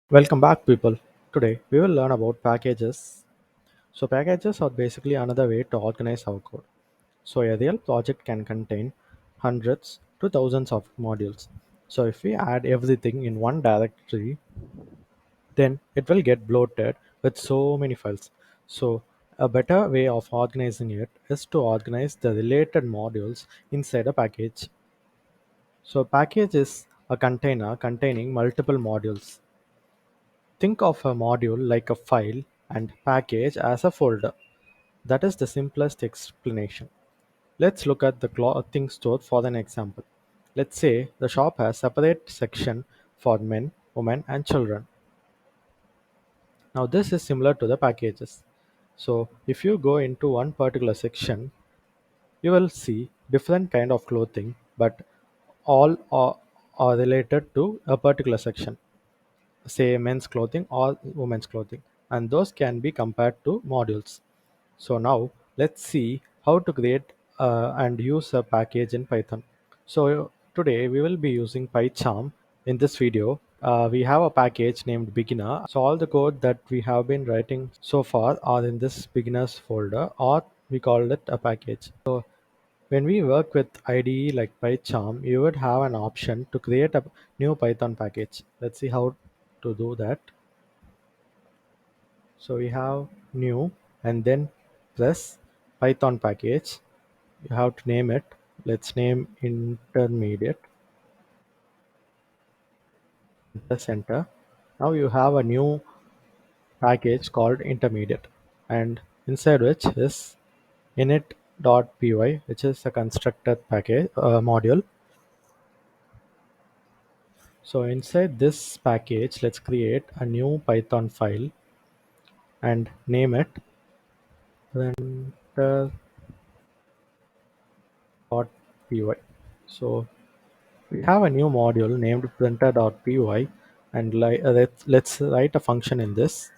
Welcome back, people. Today we will learn about packages. So, packages are basically another way to organize our code. So, a real project can contain hundreds to thousands of modules. So, if we add everything in one directory, then it will get bloated with so many files. So, a better way of organizing it is to organize the related modules inside a package. So, package is a container containing multiple modules. Think of a module like a file and package as a folder. That is the simplest explanation. Let's look at the clothing store for an example. Let's say the shop has separate section for men, women and children. Now this is similar to the packages. So if you go into one particular section, you will see different kind of clothing, but all are related to a particular section, say men's clothing or women's clothing, and those can be compared to modules. So now let's see how to create and use a package in Python. So today we will be using PyCharm. In this video we have a package named beginner. So all the code that we have been writing so far are in this beginners folder, or we call it a package. So when we work with IDE like PyCharm, you would have an option to create a new Python package. Let's see how to do that. So we have new and then press Python package. You have to name it. Let's name intermediate. Press enter. Now you have a new package called intermediate, and inside which is init.py, which is a constructor package module. So inside this package, let's create a new Python file and name it printer.py. So we have a new module named printer.py, and let's write a function in this.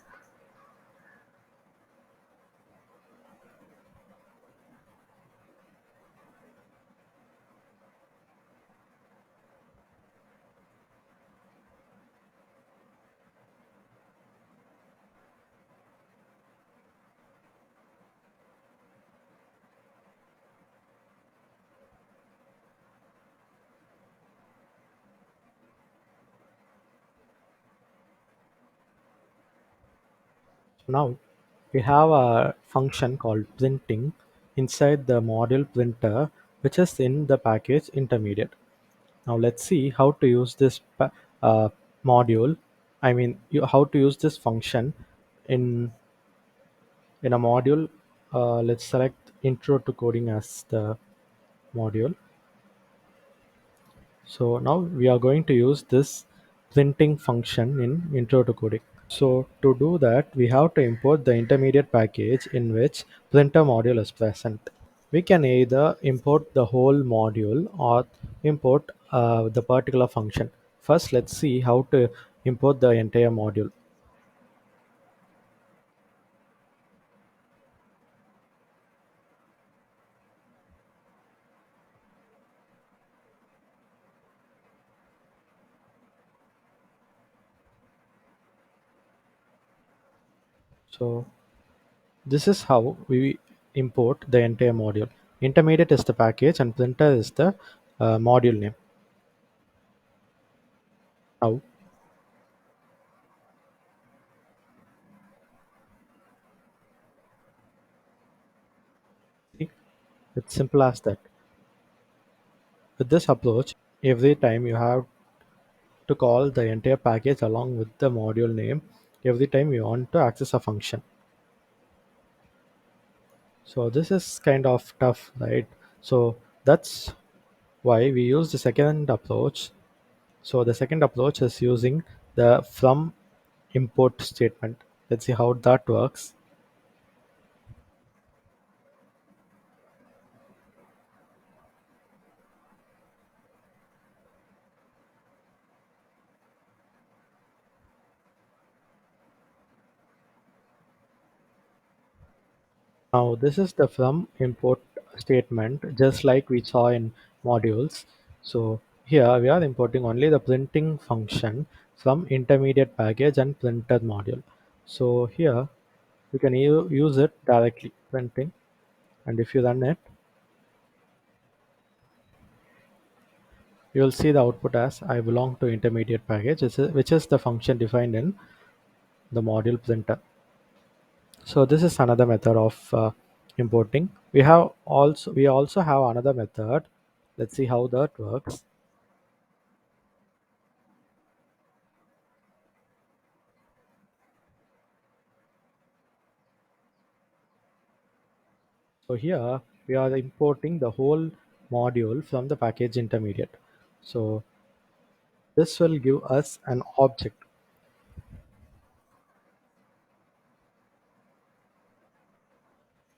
Now we have a function called printing inside the module printer, which is in the package intermediate. Now let's see how to use this module. How to use this function in a module. Let's select intro to coding as the module. So now we are going to use this printing function in intro to coding. So to do that, we have to import the intermediate package in which printer module is present. We can either import the whole module or import the particular function. First, let's see how to import the entire module. So this is how we import the entire module. Intermediate is the package and printer is the module name. Now, see, it's simple as that. With this approach, every time you have to call the entire package along with the module name every time you want to access a function. So this is kind of tough, right? So that's why we use the second approach. So the second approach is using the from import statement. Let's see how that works. Now this is the from import statement, just like we saw in modules. So Here we are importing only the printing function from intermediate package and printer module. So here we can use it directly printing, and if you run it, you will see the output as I belong to intermediate package, which is the function defined in the module printer. So this is another method of importing. We also have another method. Let's see how that works. So here we are importing the whole module from the package intermediate. So this will give us an object.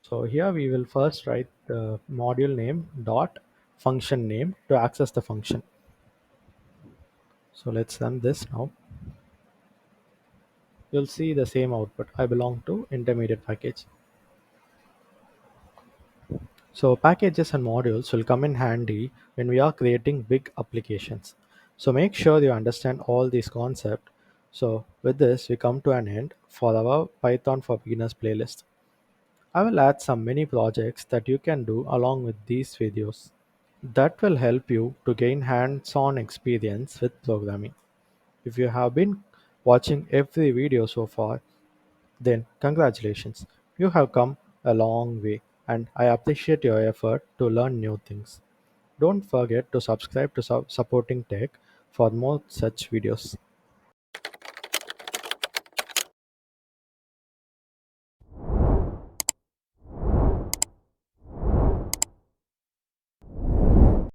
So here we will first write the module name dot function name to access the function. So let's run this now. You'll see the same output. I belong to intermediate package. So packages and modules will come in handy when we are creating big applications. So make sure you understand all these concepts. So with this, we come to an end for our Python for Beginners playlist. I will add some mini projects that you can do along with these videos. That will help you to gain hands-on experience with programming. If you have been watching every video so far, then congratulations, you have come a long way and I appreciate your effort to learn new things. Don't forget to subscribe to Supporting Tech for more such videos.